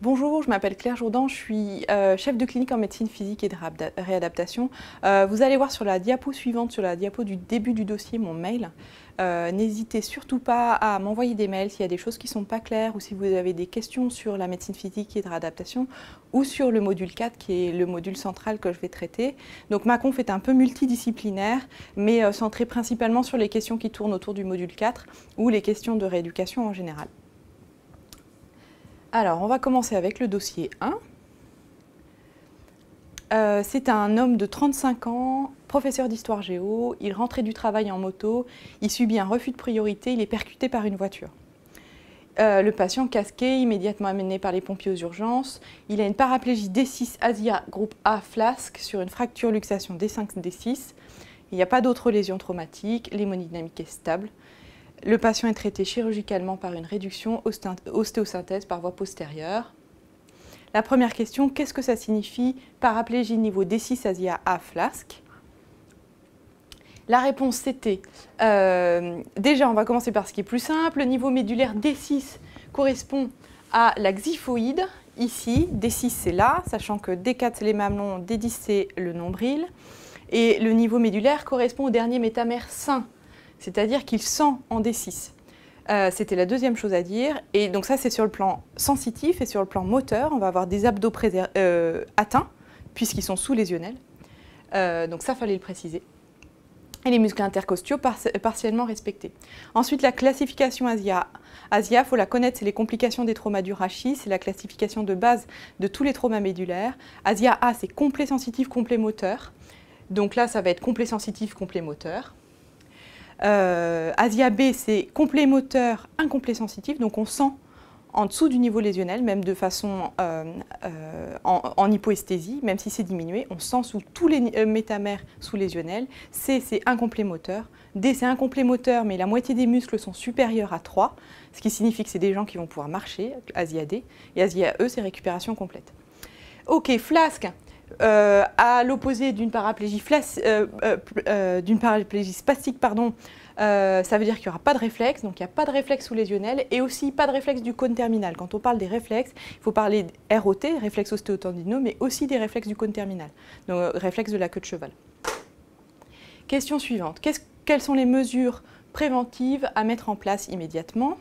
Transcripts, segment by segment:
Bonjour, je m'appelle Claire Jourdan, je suis chef de clinique en médecine physique et de réadaptation. Vous allez voir sur la diapo suivante, sur la diapo du début du dossier, mon mail. N'hésitez surtout pas à m'envoyer des mails s'il y a des choses qui ne sont pas claires ou si vous avez des questions sur la médecine physique et de réadaptation ou sur le module 4 qui est le module central que je vais traiter. Donc ma conf est un peu multidisciplinaire mais centrée principalement sur les questions qui tournent autour du module 4 ou les questions de rééducation en général. Alors, on va commencer avec le dossier 1. C'est un homme de 35 ans, professeur d'histoire géo, il rentrait du travail en moto, il subit un refus de priorité, il est percuté par une voiture. Le patient casqué, immédiatement amené par les pompiers aux urgences, il a une paraplégie D6 Asia groupe A flasque sur une fracture luxation D5 D6, il n'y a pas d'autres lésions traumatiques, l'hémodynamique est stable. Le patient est traité chirurgicalement par une réduction ostéosynthèse par voie postérieure. La première question, qu'est-ce que ça signifie paraplégie niveau D6 Asia A flasque? La réponse c'était, déjà on va commencer par ce qui est plus simple, le niveau médulaire D6 correspond à la xiphoïde, ici, D6 c'est là, sachant que D4 c'est les mamelons, D10 c'est le nombril, et le niveau médulaire correspond au dernier métamère sain, c'est-à-dire qu'il sent en D6. C'était la deuxième chose à dire. Et donc ça, c'est sur le plan sensitif et sur le plan moteur. On va avoir des abdos atteints, puisqu'ils sont sous-lésionnels. Donc ça, fallait le préciser. Et les muscles intercostaux partiellement respectés. Ensuite, la classification ASIA. ASIA, il faut la connaître, c'est les complications des traumas du rachis. C'est la classification de base de tous les traumas médulaires. ASIA A, c'est complet sensitif, complet moteur. Donc là, ça va être complet sensitif, complet moteur. Asia B, c'est complet moteur, incomplet sensitif, donc on sent en dessous du niveau lésionnel, même de façon en hypoesthésie, même si c'est diminué, on sent sous tous les métamères sous-lésionnels. C, c'est incomplet moteur. D, c'est incomplet moteur, mais la moitié des muscles sont supérieurs à 3, ce qui signifie que c'est des gens qui vont pouvoir marcher, Asia D, et Asia E, c'est récupération complète. Ok, flasque. À l'opposé d'une paraplégie spastique, ça veut dire qu'il n'y aura pas de réflexe, donc il n'y a pas de réflexe sous-lésionnel et aussi pas de réflexe du cône terminal. Quand on parle des réflexes, il faut parler ROT, réflexe ostéotendineux, mais aussi des réflexes du cône terminal, donc réflexe de la queue de cheval. Question suivante, quelles sont les mesures préventives à mettre en place immédiatement ?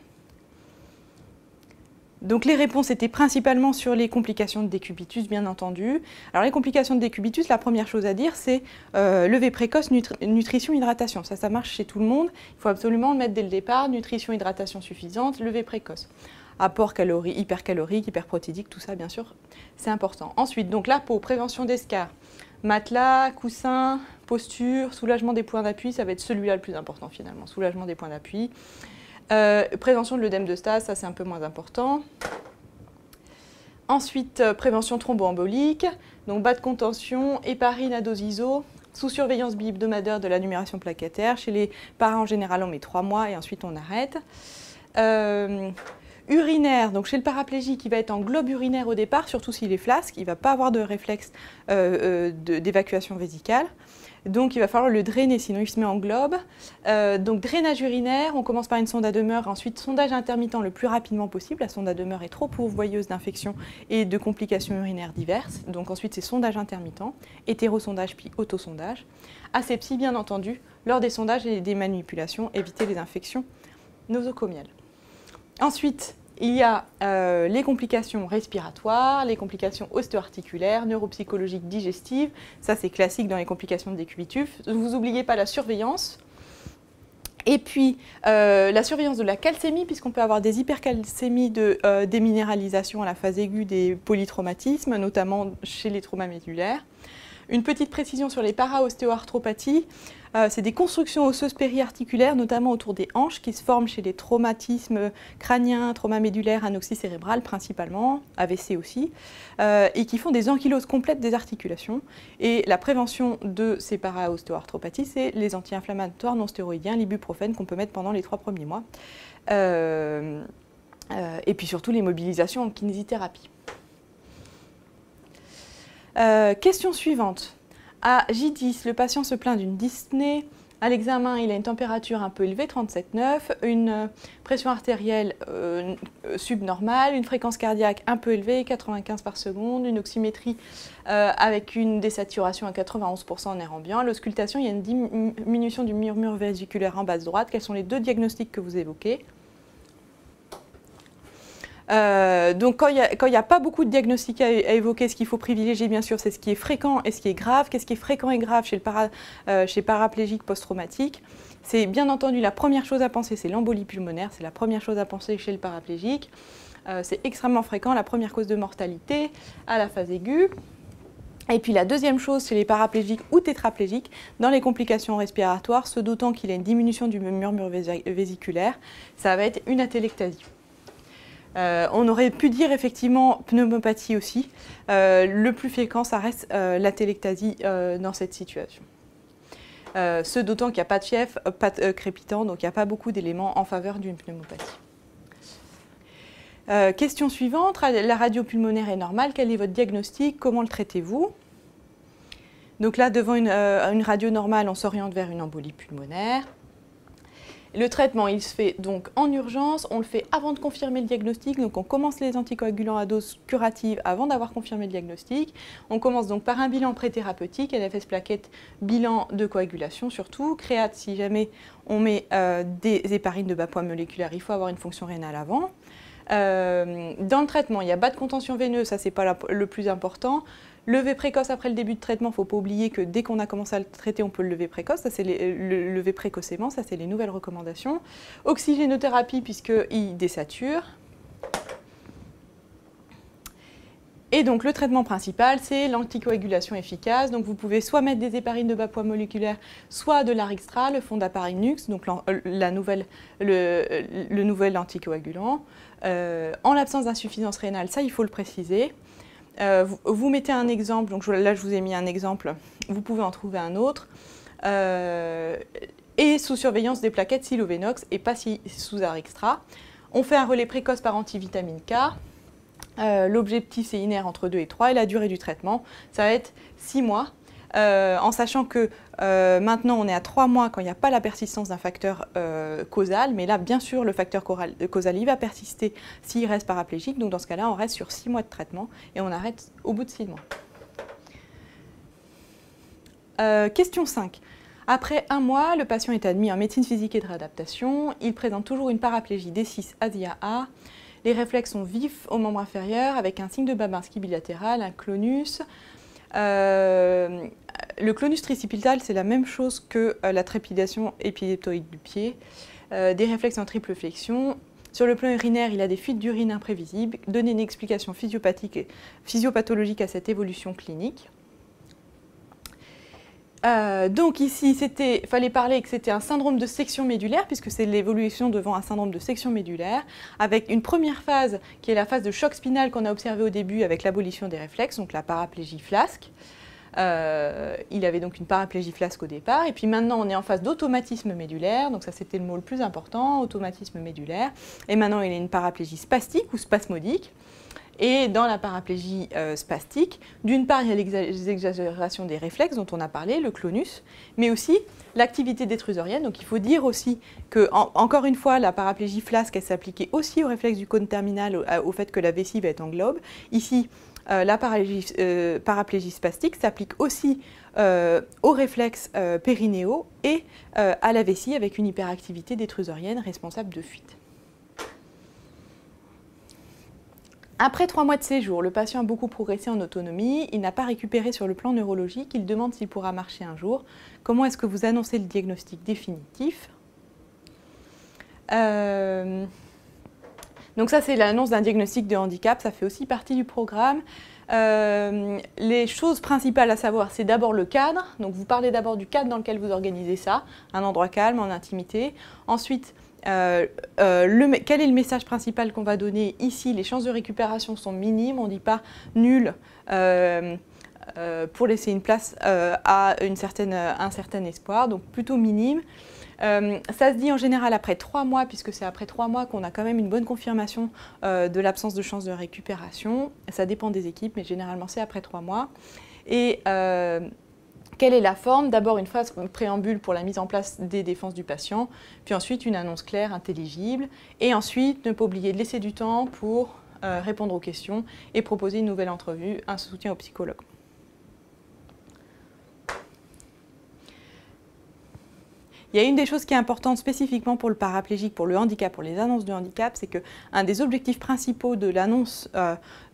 Donc les réponses étaient principalement sur les complications de décubitus, bien entendu. Alors les complications de décubitus, la première chose à dire, c'est lever précoce, nutrition, hydratation. Ça marche chez tout le monde. Il faut absolument le mettre dès le départ. Nutrition, hydratation suffisante, lever précoce. Apport hypercalorique, hyperprotéique, tout ça, bien sûr, c'est important. Ensuite, donc la peau, prévention d'escarres. Matelas, coussin, posture, soulagement des points d'appui, ça va être celui-là le plus important finalement. Soulagement des points d'appui. Prévention de l'œdème de stase, ça c'est un peu moins important. Ensuite, prévention thromboembolique, donc bas de contention, héparine à dose ISO, sous surveillance bi-hebdomadaire de la numération plaquettaire. Chez les parents en général on met 3 mois et ensuite on arrête. Urinaire, donc chez le paraplégique il va être en globe urinaire au départ, surtout s'il est flasque, il ne va pas avoir de réflexe d'évacuation vésicale. Donc il va falloir le drainer, sinon il se met en globe. Donc drainage urinaire, on commence par une sonde à demeure, ensuite sondage intermittent le plus rapidement possible. La sonde à demeure est trop pourvoyeuse d'infections et de complications urinaires diverses. Donc ensuite c'est sondage intermittent, hétérosondage puis autosondage. Asepsie bien entendu, lors des sondages et des manipulations, éviter les infections nosocomiales. Ensuite, il y a les complications respiratoires, les complications ostéo-articulaires, neuropsychologiques, digestives. Ça, c'est classique dans les complications de décubitus. Vous n'oubliez pas la surveillance. Et puis, la surveillance de la calcémie, puisqu'on peut avoir des hypercalcémies de déminéralisation à la phase aiguë des polytraumatismes, notamment chez les traumas médulaires. Une petite précision sur les para-ostéoarthropathies. C'est des constructions osseuses périarticulaires, notamment autour des hanches, qui se forment chez les traumatismes crâniens, traumas médulaires, anoxie cérébrale principalement, AVC aussi, et qui font des ankyloses complètes des articulations. Et la prévention de ces para-ostéoarthropathies, c'est les anti-inflammatoires non stéroïdiens, l'ibuprofène qu'on peut mettre pendant les 3 premiers mois. Et puis surtout les mobilisations en kinésithérapie. Question suivante. À J10, le patient se plaint d'une dyspnée À l'examen, il a une température un peu élevée, 37,9, une pression artérielle subnormale, une fréquence cardiaque un peu élevée, 95 par seconde, une oxymétrie avec une désaturation à 91% en air ambiant. À l'auscultation, il y a une diminution du murmure vésiculaire en base droite. Quels sont les deux diagnostics que vous évoquez? Donc quand il n'y a pas beaucoup de diagnostics à évoquer, ce qu'il faut privilégier bien sûr c'est ce qui est fréquent et ce qui est grave. Qu'est-ce qui est fréquent et grave chez paraplégique post-traumatique? C'est bien entendu la première chose à penser, c'est l'embolie pulmonaire, c'est la première chose à penser chez le paraplégique. C'est extrêmement fréquent, la première cause de mortalité à la phase aiguë. Et puis la deuxième chose chez les paraplégiques ou tétraplégiques, dans les complications respiratoires, ce d'autant qu'il a une diminution du murmure vésiculaire, ça va être une atélectasie. On aurait pu dire effectivement pneumopathie aussi. Le plus fréquent, ça reste l'atélectasie dans cette situation. Ce d'autant qu'il n'y a pas de fièvre, pas de crépitant, donc il n'y a pas beaucoup d'éléments en faveur d'une pneumopathie. Question suivante, la radio pulmonaire est normale, quel est votre diagnostic, comment le traitez-vous? Donc là, devant une radio normale, on s'oriente vers une embolie pulmonaire. Le traitement, il se fait donc en urgence, on le fait avant de confirmer le diagnostic, donc on commence les anticoagulants à dose curative avant d'avoir confirmé le diagnostic. On commence donc par un bilan préthérapeutique, LFS plaquettes, bilan de coagulation surtout, créate si jamais on met des héparines de bas poids moléculaire, il faut avoir une fonction rénale avant. Dans le traitement, il y a bas de contention veineuse, ça c'est pas le plus important. Lever précoce après le début de traitement, il ne faut pas oublier que dès qu'on a commencé à le traiter, on peut le lever précoce. Ça, c'est le lever précocement, ça c'est les nouvelles recommandations. Oxygénothérapie puisqu'il désature. Et donc le traitement principal, c'est l'anticoagulation efficace. Donc vous pouvez soit mettre des héparines de bas poids moléculaire, soit de l'Arixtra, le fondaparinux, donc le nouvel anticoagulant. En l'absence d'insuffisance rénale, ça il faut le préciser. Vous mettez un exemple, donc là je vous ai mis un exemple, vous pouvez en trouver un autre, et sous surveillance des plaquettes Silovenox et pas sous Arixtra. On fait un relais précoce par antivitamine K, l'objectif c'est INR entre 2 et 3 et la durée du traitement, ça va être 6 mois, en sachant que maintenant on est à 3 mois quand il n'y a pas la persistance d'un facteur causal, mais là bien sûr le facteur causal il va persister s'il reste paraplégique, donc dans ce cas-là on reste sur 6 mois de traitement et on arrête au bout de 6 mois. Question 5. Après 1 mois, le patient est admis en médecine physique et de réadaptation, il présente toujours une paraplégie D6 ASIA-A, les réflexes sont vifs au membre inférieur avec un signe de Babinski bilatéral, un clonus. Le clonus tricipital, c'est la même chose que la trépidation épileptoïde du pied. Des réflexes en triple flexion. Sur le plan urinaire, il a des fuites d'urine imprévisibles. Donner une explication physiopathologique à cette évolution clinique. Donc ici, il fallait parler que c'était un syndrome de section médulaire, puisque c'est l'évolution devant un syndrome de section médulaire, avec une première phase qui est la phase de choc spinal qu'on a observée au début avec l'abolition des réflexes, donc la paraplégie flasque. Il avait donc une paraplégie flasque au départ, et puis maintenant on est en phase d'automatisme médulaire, donc ça c'était le mot le plus important, automatisme médulaire, et maintenant il a une paraplégie spastique ou spasmodique. Et dans la paraplégie spastique, d'une part, il y a l'exagération des réflexes dont on a parlé, le clonus, mais aussi l'activité détrusorienne. Donc il faut dire aussi que, encore une fois, la paraplégie flasque, elle s'appliquait aussi au réflexe du cône terminal, au fait que la vessie va être en globe. Ici, la paraplégie spastique s'applique aussi aux réflexes périnéaux et à la vessie avec une hyperactivité détrusorienne responsable de fuite. Après 3 mois de séjour, le patient a beaucoup progressé en autonomie, il n'a pas récupéré sur le plan neurologique, il demande s'il pourra marcher un jour. Comment est-ce que vous annoncez le diagnostic définitif? Donc ça c'est l'annonce d'un diagnostic de handicap, ça fait aussi partie du programme. Les choses principales à savoir, c'est d'abord le cadre, donc vous parlez d'abord du cadre dans lequel vous organisez ça, un endroit calme, en intimité. Ensuite, quel est le message principal qu'on va donner ici? Les chances de récupération sont minimes, on ne dit pas nul pour laisser une place à un certain espoir, donc plutôt minime. Ça se dit en général après 3 mois, puisque c'est après 3 mois qu'on a quand même une bonne confirmation de l'absence de chances de récupération. Ça dépend des équipes, mais généralement c'est après 3 mois. Et Quelle est la forme? D'abord une phase préambule pour la mise en place des défenses du patient, puis ensuite une annonce claire, intelligible, et ensuite ne pas oublier de laisser du temps pour répondre aux questions et proposer une nouvelle entrevue, un soutien au psychologue. Il y a une des choses qui est importante spécifiquement pour le paraplégique, pour le handicap, pour les annonces de handicap, c'est qu'un des objectifs principaux de l'annonce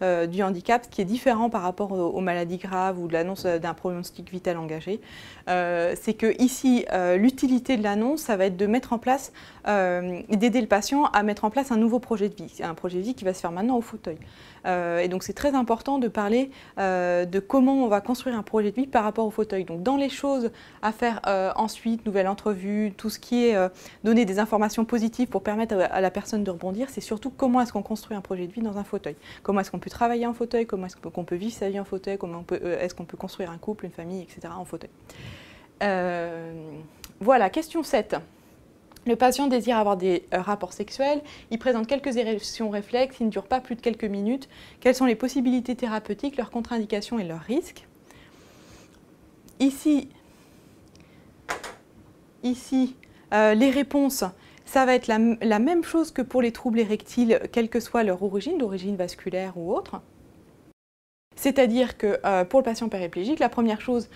du handicap, qui est différent par rapport aux maladies graves ou de l'annonce d'un pronostic vital engagé, c'est que ici, l'utilité de l'annonce, ça va être de mettre en place, d'aider le patient à mettre en place un nouveau projet de vie, un projet de vie qui va se faire maintenant au fauteuil. Et donc c'est très important de parler de comment on va construire un projet de vie par rapport au fauteuil. Donc dans les choses à faire ensuite, nouvelle entrevue, tout ce qui est donner des informations positives pour permettre à la personne de rebondir, c'est surtout comment est-ce qu'on construit un projet de vie dans un fauteuil. Comment est-ce qu'on peut travailler en fauteuil, comment est-ce qu'on peut vivre sa vie en fauteuil, comment est-ce qu'on peut construire un couple, une famille, etc. en fauteuil. Voilà, question 7. Le patient désire avoir des rapports sexuels, il présente quelques érections réflexes, il ne dure pas plus de quelques minutes. Quelles sont les possibilités thérapeutiques, leurs contre-indications et leurs risques? Ici, les réponses, ça va être la même chose que pour les troubles érectiles, quelle que soit leur origine, d'origine vasculaire ou autre. C'est-à-dire que pour le patient paraplégique, la première chose,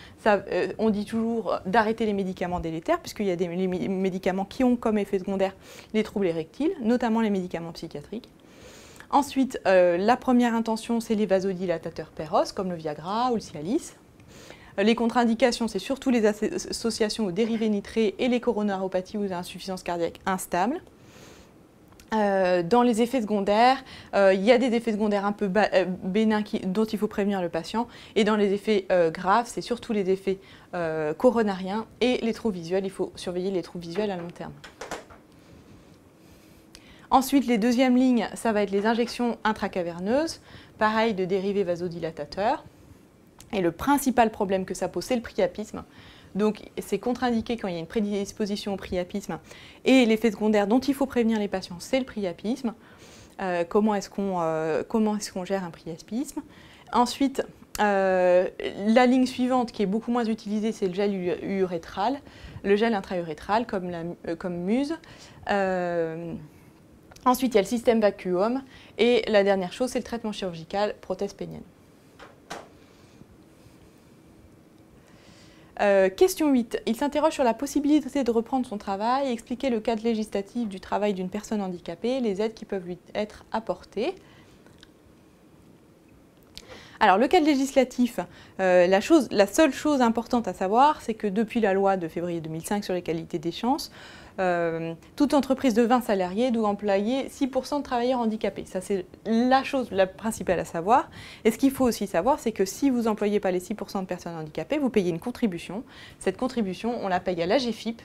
on dit toujours d'arrêter les médicaments délétères, puisqu'il y a des médicaments qui ont comme effet secondaire les troubles érectiles, notamment les médicaments psychiatriques. Ensuite, la première intention, c'est les vasodilatateurs péros, comme le Viagra ou le Cialis. Les contre-indications, c'est surtout les associations aux dérivés nitrés et les coronaropathies ou insuffisance cardiaque instable. Dans les effets secondaires, il y a des effets secondaires un peu bénins dont il faut prévenir le patient. Et dans les effets graves, c'est surtout les effets coronariens et les troubles visuels. Il faut surveiller les troubles visuels à long terme. Ensuite, les deuxièmes lignes, ça va être les injections intracaverneuses, pareil de dérivés vasodilatateurs. Et le principal problème que ça pose, c'est le priapisme. Donc, c'est contre-indiqué quand il y a une prédisposition au priapisme. Et l'effet secondaire dont il faut prévenir les patients, c'est le priapisme. Comment est-ce qu'on gère un priapisme? Ensuite, la ligne suivante, qui est beaucoup moins utilisée, c'est le gel urétral, le gel intra-urétral, comme Muse. Ensuite, il y a le système vacuum. Et la dernière chose, c'est le traitement chirurgical, prothèse pénienne. Question 8. Il s'interroge sur la possibilité de reprendre son travail et expliquer le cadre législatif du travail d'une personne handicapée, les aides qui peuvent lui être apportées. Alors, le cadre législatif, la seule chose importante à savoir, c'est que depuis la loi de février 2005 sur l'égalité des chances, toute entreprise de 20 salariés doit employer 6% de travailleurs handicapés. Ça, c'est la chose la principale à savoir. Et ce qu'il faut aussi savoir, c'est que si vous n'employez pas les 6% de personnes handicapées, vous payez une contribution. Cette contribution, on la paye à l'AGFIP,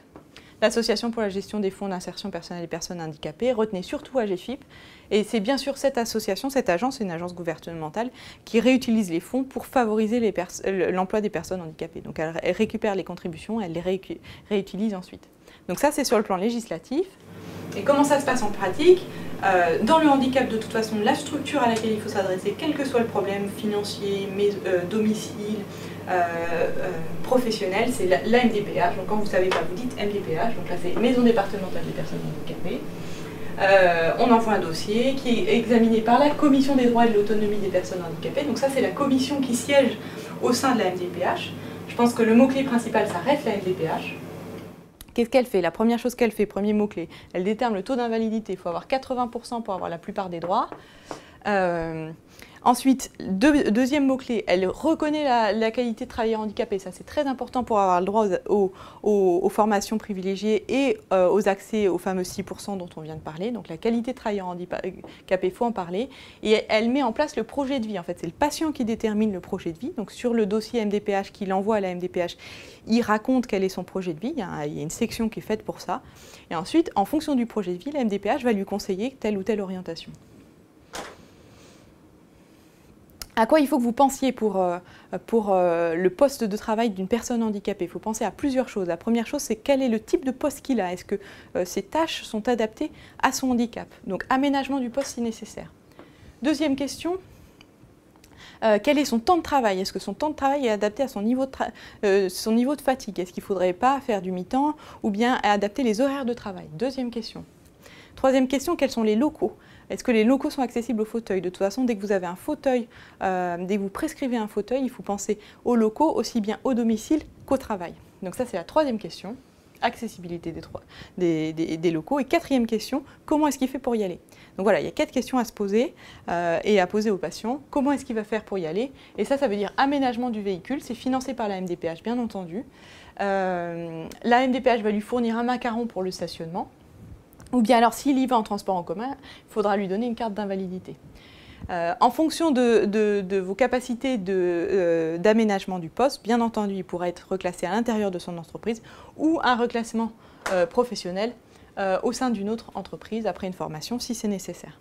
l'Association pour la gestion des fonds d'insertion personnelle des personnes handicapées. Retenez surtout AGFIP. Et c'est bien sûr cette association, cette agence, c'est une agence gouvernementale qui réutilise les fonds pour favoriser l'emploi des personnes handicapées. Donc elle récupère les contributions, elle les réutilise ensuite. Donc ça, c'est sur le plan législatif. Et comment ça se passe en pratique? Dans le handicap, de toute façon, la structure à laquelle il faut s'adresser, quel que soit le problème financier, domicile, professionnel, c'est la MDPH. Donc quand vous ne savez pas, vous dites MDPH. Donc là, c'est Maison départementale des personnes handicapées. On envoie un dossier qui est examiné par la Commission des droits et de l'autonomie des personnes handicapées. Donc ça, c'est la commission qui siège au sein de la MDPH. Je pense que le mot-clé principal, ça reste la MDPH. Qu'est-ce qu'elle fait? La première chose qu'elle fait, premier mot-clé, elle détermine le taux d'invalidité. Il faut avoir 80% pour avoir la plupart des droits. Ensuite, deuxième mot-clé, elle reconnaît la qualité de travailleur handicapé. Ça, c'est très important pour avoir le droit aux formations privilégiées et aux accès aux fameux 6% dont on vient de parler. Donc, la qualité de travailleur handicapé, il faut en parler. Et elle met en place le projet de vie. En fait, c'est le patient qui détermine le projet de vie. Donc, sur le dossier MDPH qu'il envoie à la MDPH, il raconte quel est son projet de vie. Il y a une section qui est faite pour ça. Et ensuite, en fonction du projet de vie, la MDPH va lui conseiller telle ou telle orientation. À quoi il faut que vous pensiez pour le poste de travail d'une personne handicapée? Il faut penser à plusieurs choses. La première chose, c'est quel est le type de poste qu'il a? Est-ce que ses tâches sont adaptées à son handicap? Donc, aménagement du poste si nécessaire. Deuxième question, Quel est son temps de travail? Est-ce que son temps de travail est adapté à son niveau de fatigue? Est-ce qu'il ne faudrait pas faire du mi-temps ou bien adapter les horaires de travail? Deuxième question. Troisième question, quels sont les locaux? Est-ce que les locaux sont accessibles au fauteuil? De toute façon, dès que vous avez un fauteuil, dès que vous prescrivez un fauteuil, il faut penser aux locaux aussi bien au domicile qu'au travail. Donc ça, c'est la troisième question. Accessibilité des locaux. Et quatrième question, comment est-ce qu'il fait pour y aller? Donc voilà, il y a 4 questions à se poser et à poser au patient. Comment est-ce qu'il va faire pour y aller? Et ça veut dire aménagement du véhicule. C'est financé par la MDPH, bien entendu. La MDPH va lui fournir un macaron pour le stationnement. Ou bien alors, s'il y va en transport en commun, il faudra lui donner une carte d'invalidité. En fonction de vos capacités d'aménagement du poste, bien entendu, il pourra être reclassé à l'intérieur de son entreprise ou un reclassement professionnel au sein d'une autre entreprise après une formation si c'est nécessaire.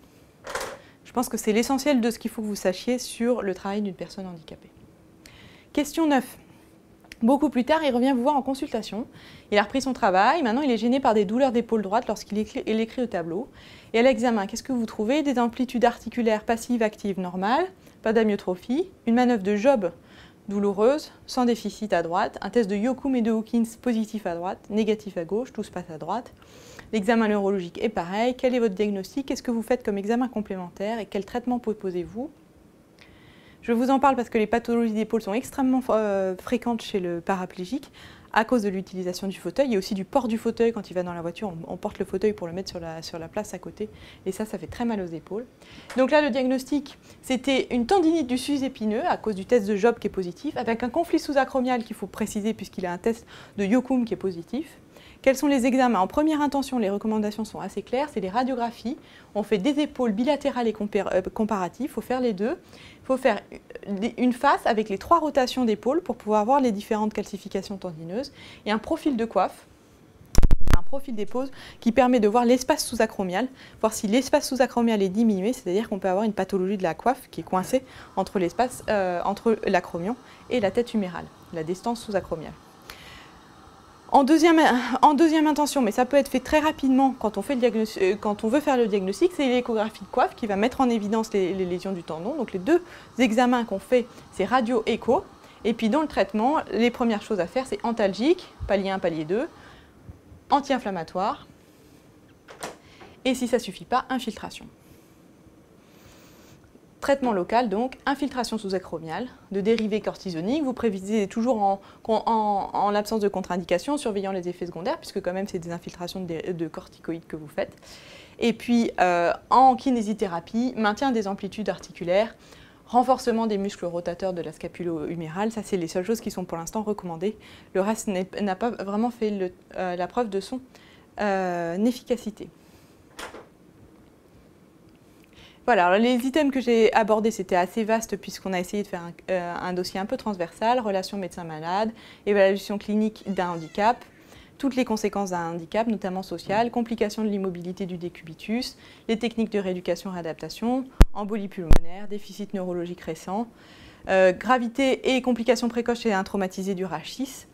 Je pense que c'est l'essentiel de ce qu'il faut que vous sachiez sur le travail d'une personne handicapée. Question 9. Beaucoup plus tard, il revient vous voir en consultation. Il a repris son travail. Maintenant, il est gêné par des douleurs d'épaule droite lorsqu'il écrit au tableau. Et à l'examen, qu'est-ce que vous trouvez? Des amplitudes articulaires passives, actives, normales, pas d'amyotrophie, une manœuvre de Job douloureuse, sans déficit à droite, un test de Yokum et de Hawkins positif à droite, négatif à gauche, tout se passe à droite. L'examen neurologique est pareil. Quel est votre diagnostic? Qu'est-ce que vous faites comme examen complémentaire et quel traitement proposez-vous? Je vous en parle parce que les pathologies d'épaule sont extrêmement fréquentes chez le paraplégique à cause de l'utilisation du fauteuil et aussi du port du fauteuil. Quand il va dans la voiture, on porte le fauteuil pour le mettre sur la place à côté et ça fait très mal aux épaules. Donc là, le diagnostic, c'était une tendinite du sus épineux à cause du test de Job qui est positif, avec un conflit sous-acromial qu'il faut préciser puisqu'il a un test de Yokum qui est positif. Quels sont les examens? En première intention, les recommandations sont assez claires, c'est les radiographies. On fait des épaules bilatérales et comparatives, il faut faire les deux. Il faut faire une face avec les 3 rotations d'épaules pour pouvoir voir les différentes calcifications tendineuses et un profil de coiffe, un profil d'épaule qui permet de voir l'espace sous-acromial, voir si l'espace sous-acromial est diminué, c'est-à-dire qu'on peut avoir une pathologie de la coiffe qui est coincée entre l'espace entre l'acromion et la tête humérale, la distance sous-acromiale. En deuxième intention, mais ça peut être fait très rapidement quand on veut faire le diagnostic, c'est l'échographie de coiffe qui va mettre en évidence les lésions du tendon. Donc les 2 examens qu'on fait, c'est radio-écho. Et puis dans le traitement, les premières choses à faire, c'est antalgique, palier 1, palier 2, anti-inflammatoire, et si ça ne suffit pas, infiltration. Traitement local, donc, infiltration sous-acromiale, de dérivés cortisoniques. Vous prévisez toujours en l'absence de contre-indication, surveillant les effets secondaires, puisque quand même c'est des infiltrations de corticoïdes que vous faites. Et puis en kinésithérapie, maintien des amplitudes articulaires, renforcement des muscles rotateurs de la scapulo-humérale. Ça, c'est les seules choses qui sont pour l'instant recommandées. Le reste n'a pas vraiment fait la preuve de son efficacité. Voilà, alors les items que j'ai abordés, c'était assez vaste puisqu'on a essayé de faire un dossier un peu transversal, relations médecin-malade, évaluation clinique d'un handicap, toutes les conséquences d'un handicap, notamment social, complications de l'immobilité du décubitus, les techniques de rééducation-réadaptation, embolie pulmonaire, déficit neurologique récent, gravité et complications précoces chez un traumatisé du rachis,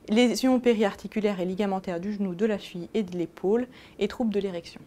lésions périarticulaires et ligamentaires du genou, de la cheville et de l'épaule et troubles de l'érection.